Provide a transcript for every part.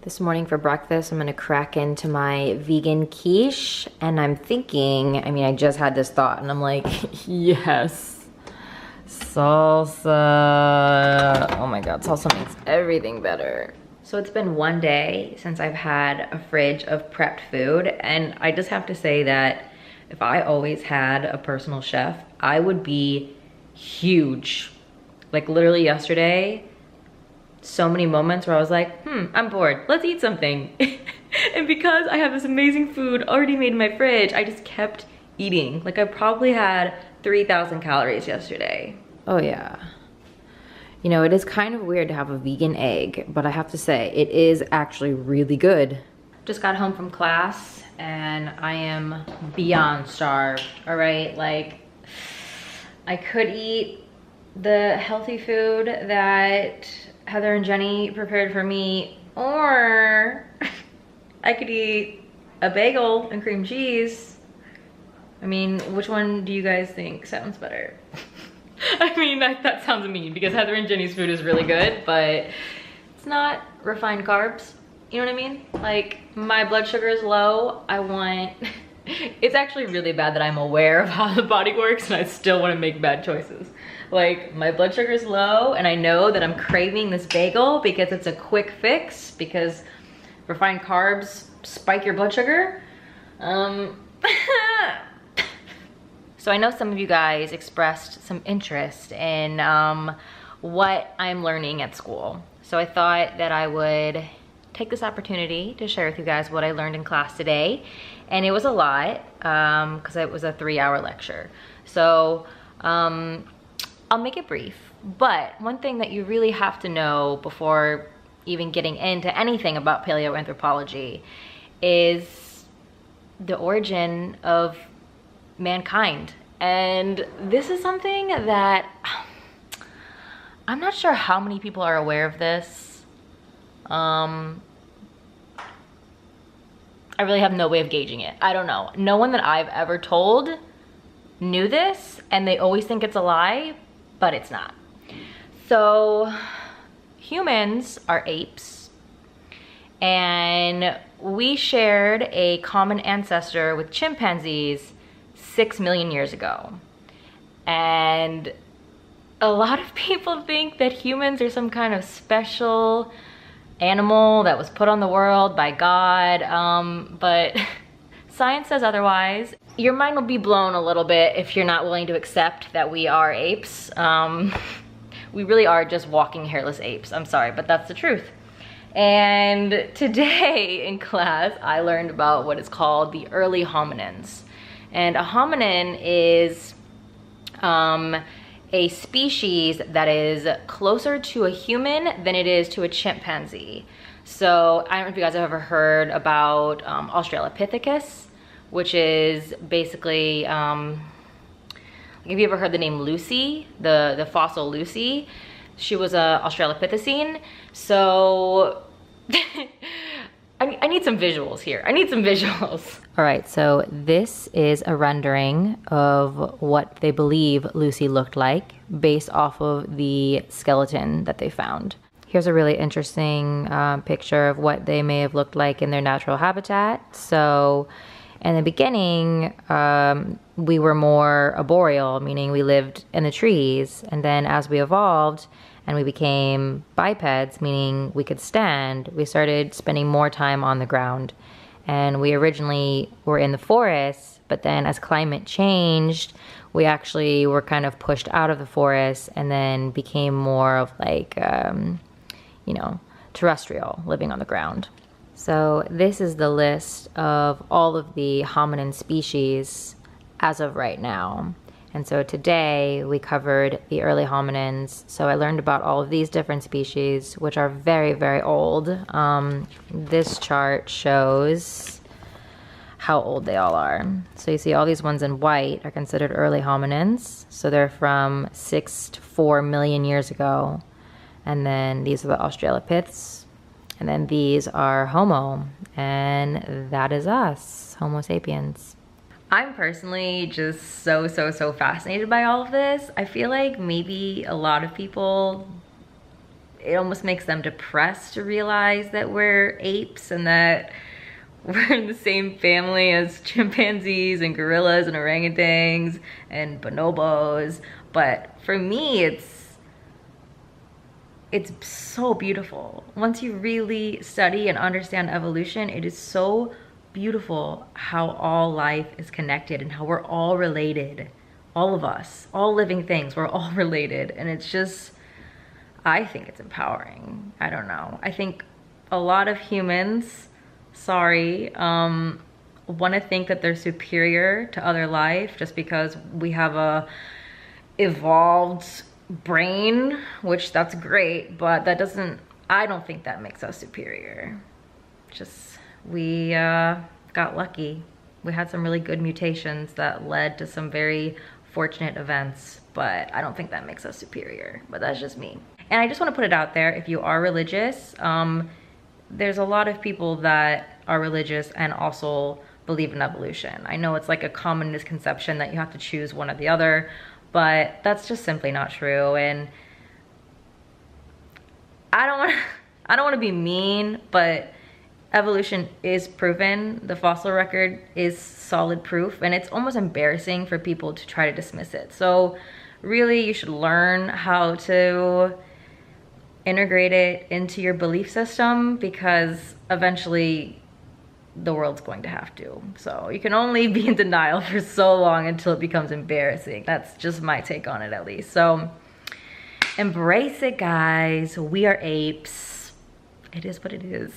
This morning for breakfast, I'm gonna crack into my vegan quiche, and I'm thinking, I just had this thought and I'm like, yes, salsa. Oh my God, salsa makes everything better. So it's been one day since I've had a fridge of prepped food, and I just have to say that if I always had a personal chef, I would be huge. Like literally yesterday, so many moments where I was like, I'm bored, let's eat something. And because I have this amazing food already made in my fridge, I just kept eating. Like I probably had 3,000 calories yesterday. Oh yeah. You know, it is kind of weird to have a vegan egg, but I have to say, it is actually really good. Just got home from class and I am beyond starved, all right? Like, I could eat the healthy food that Heather and Jenny prepared for me, or I could eat a bagel and cream cheese. I mean, which one do you guys think sounds better? I mean, that sounds mean because Heather and Jenny's food is really good, but it's not refined carbs. You know what I mean? Like, my blood sugar is low. It's actually really bad that I'm aware of how the body works and I still want to make bad choices. Like, my blood sugar is low and I know that I'm craving this bagel because it's a quick fix, because refined carbs spike your blood sugar. So I know some of you guys expressed some interest in what I'm learning at school. So I thought that I would take this opportunity to share with you guys what I learned in class today. And it was a lot, because it was a 3-hour lecture. So I'll make it brief. But one thing that you really have to know before even getting into anything about paleoanthropology is the origin of mankind. And this is something that I'm not sure how many people are aware of this. I really have no way of gauging it. I don't know. No one that I've ever told knew this, and they always think it's a lie, but it's not. So humans are apes, and we shared a common ancestor with chimpanzees 6 million years ago. And a lot of people think that humans are some kind of special animal that was put on the world by God, but science says otherwise. Your mind will be blown a little bit if you're not willing to accept that we are apes. We really are just walking hairless apes. I'm sorry, but that's the truth. And today in class, I learned about what is called the early hominins. And a hominin is a species that is closer to a human than it is to a chimpanzee. So I don't know if you guys have ever heard about Australopithecus, which is basically, have you ever heard the name Lucy, the fossil Lucy? She was a Australopithecine. So I need some visuals here. I need some visuals. All right, so this is a rendering of what they believe Lucy looked like based off of the skeleton that they found. Here's a really interesting picture of what they may have looked like in their natural habitat. So in the beginning, we were more arboreal, meaning we lived in the trees. And then as we evolved and we became bipeds, meaning we could stand, we started spending more time on the ground. And we originally were in the forest, but then as climate changed, we actually were kind of pushed out of the forest and then became more of like, terrestrial, living on the ground. So this is the list of all of the hominin species as of right now. And so today we covered the early hominins. So I learned about all of these different species, which are very, very old. This chart shows how old they all are. So you see all these ones in white are considered early hominins. So they're from 6 to 4 million years ago. And then these are the Australopiths. And then these are Homo. And that is us, Homo sapiens. I'm personally just so fascinated by all of this. I feel like maybe a lot of people it almost makes them depressed to realize that we're apes and that we're in the same family as chimpanzees and gorillas and orangutans and bonobos. But for me, it's so beautiful. Once you really study and understand evolution, it is so beautiful how all life is connected and how we're all related. All of us, all living things, we're all related. And it's just, I think it's empowering. I don't know. I think a lot of humans, want to think that they're superior to other life just because we have a evolved brain, which that's great, but that doesn't, I don't think that makes us superior. Just, we got lucky. We had some really good mutations that led to some very fortunate events, but I don't think that makes us superior, but that's just me. And I just want to put it out there, if you are religious, there's a lot of people that are religious and also believe in evolution. I know it's like a common misconception that you have to choose one or the other, but that's just simply not true. And I don't want to be mean, but evolution is proven. The fossil record is solid proof, and it's almost embarrassing for people to try to dismiss it. So really, you should learn how to integrate it into your belief system, because eventually the world's going to have to. So you can only be in denial for so long until it becomes embarrassing. That's just my take on it, at least. So embrace it, guys. We are apes. It is what it is.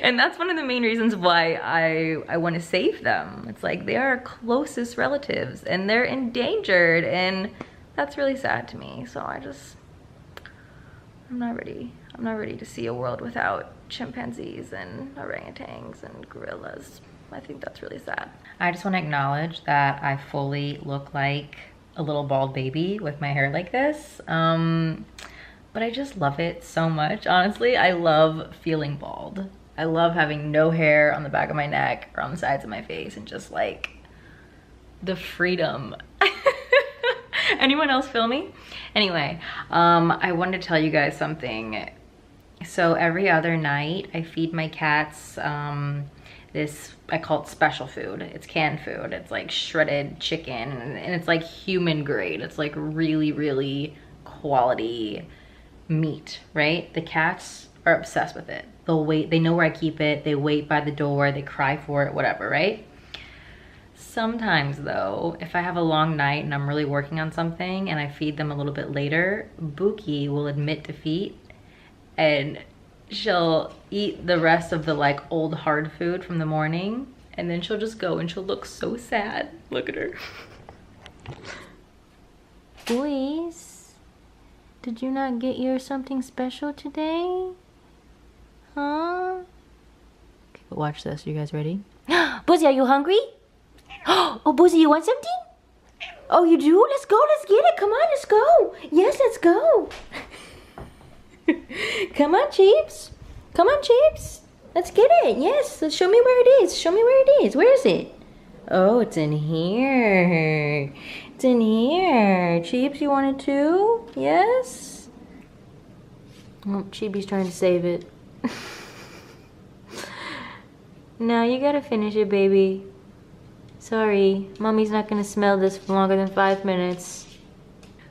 And that's one of the main reasons why I want to save them. It's like they are our closest relatives and they're endangered, and that's really sad to me. So I'm not ready. I'm not ready to see a world without chimpanzees and orangutans and gorillas. I think that's really sad. I just want to acknowledge that I fully look like a little bald baby with my hair like this. But I just love it so much. Honestly, I love feeling bald. I love having no hair on the back of my neck or on the sides of my face, and just like the freedom. Anyone else feel me? Anyway, I wanted to tell you guys something. So every other night I feed my cats this, I call it special food. It's canned food. It's like shredded chicken, and it's like human grade. It's like really, really quality meat, right? The cats are obsessed with it. They'll wait, they know where I keep it. They wait by the door, they cry for it, whatever, right? Sometimes though, if I have a long night and I'm really working on something and I feed them a little bit later, Buki will admit defeat and she'll eat the rest of the like old hard food from the morning, and then she'll just go and she'll look so sad. Look at her. Boys, did you not get your something special today? Huh? Okay, but watch this. You guys ready? Boozy, are you hungry? Oh, Boozy, you want something? Oh, you do? Let's go. Let's get it. Come on, let's go. Yes, let's go. Come on, Chips. Come on, Chips. Let's get it. Yes, show me where it is. Show me where it is. Where is it? Oh, it's in here. It's in here. Chips, you want it too? Yes? Oh, Chibi's trying to save it. No, you gotta finish it, baby. Sorry, Mommy's not gonna smell this for longer than 5 minutes.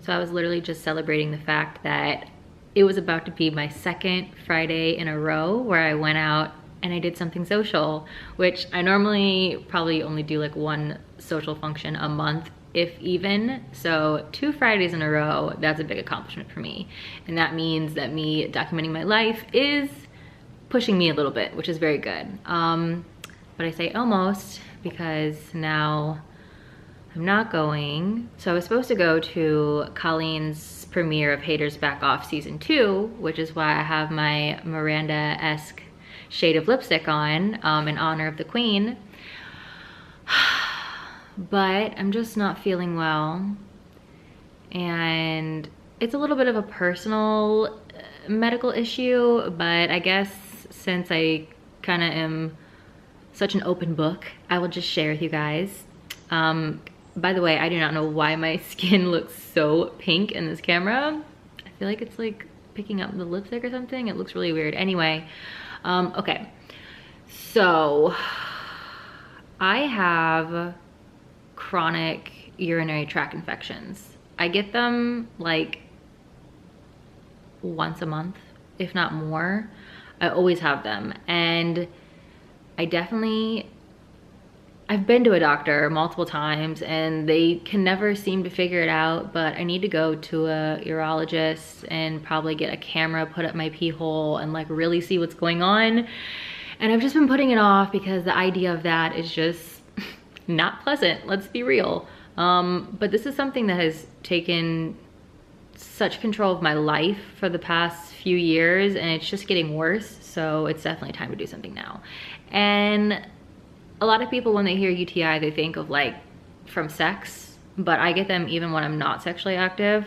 So I was literally just celebrating the fact that it was about to be my second Friday in a row where I went out and I did something social, which I normally probably only do like one social function a month, if even. So 2 Fridays in a row, that's a big accomplishment for me. And that means that me documenting my life is pushing me a little bit, which is very good. But I say almost because now I'm not going. So I was supposed to go to Colleen's premiere of Haters Back Off season 2, which is why I have my Miranda-esque shade of lipstick on in honor of the queen. But I'm just not feeling well. And it's a little bit of a personal medical issue, but I guess since I kind of am such an open book, I will just share with you guys. By the way, I do not know why my skin looks so pink in this camera. I feel like it's like picking up the lipstick or something. It looks really weird. Anyway, okay. So I have chronic urinary tract infections. I get them like once a month, if not more. I always have them. And I've been to a doctor multiple times and they can never seem to figure it out, but I need to go to a urologist and probably get a camera put up my pee hole and like really see what's going on. And I've just been putting it off because the idea of that is just not pleasant, let's be real. But this is something that has taken such control of my life for the past few years, and it's just getting worse. So it's definitely time to do something now. And a lot of people, when they hear UTI, they think of like from sex, but I get them even when I'm not sexually active.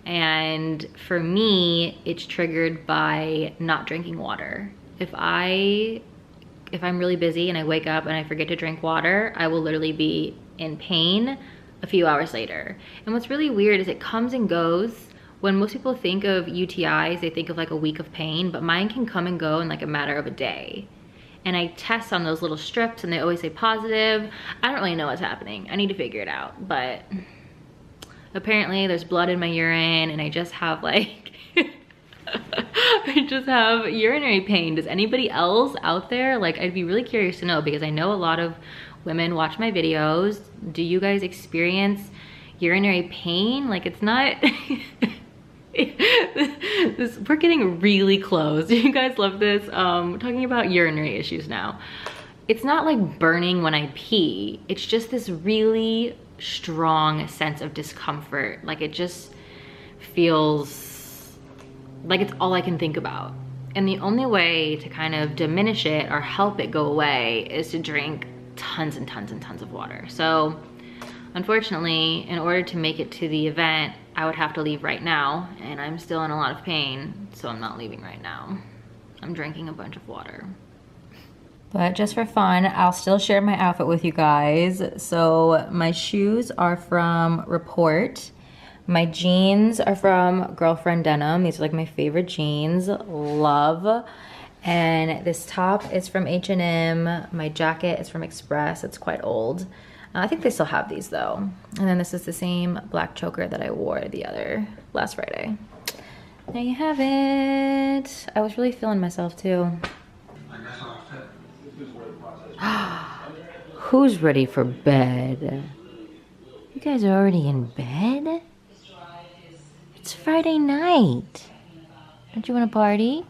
And for me, it's triggered by not drinking water. If I'm really busy and I wake up and I forget to drink water, I will literally be in pain a few hours later. And what's really weird is it comes and goes. When most people think of UTIs, they think of like a week of pain, but mine can come and go in like a matter of a day. And I test on those little strips and they always say positive. I don't really know what's happening. I need to figure it out, but apparently there's blood in my urine and I just have like, I just have urinary pain. Does anybody else out there, like, I'd be really curious to know, because I know a lot of women watch my videos. Do you guys experience urinary pain? Like, it's not, we're getting really close. You guys love this. We're talking about urinary issues now. It's not like burning when I pee. It's just this really strong sense of discomfort. Like, it just feels like it's all I can think about. And the only way to kind of diminish it or help it go away is to drink tons and tons and tons of water. So unfortunately, in order to make it to the event, I would have to leave right now, and I'm still in a lot of pain, so I'm not leaving right now. I'm drinking a bunch of water. But just for fun, I'll still share my outfit with you guys. So my shoes are from Report. My jeans are from Girlfriend Denim. These are like my favorite jeans, love. And this top is from H&M. My jacket is from Express, it's quite old. I think they still have these though. And then this is the same black choker that I wore last Friday. There you have it. I was really feeling myself too. Who's ready for bed? You guys are already in bed? It's Friday night. Don't you want to party?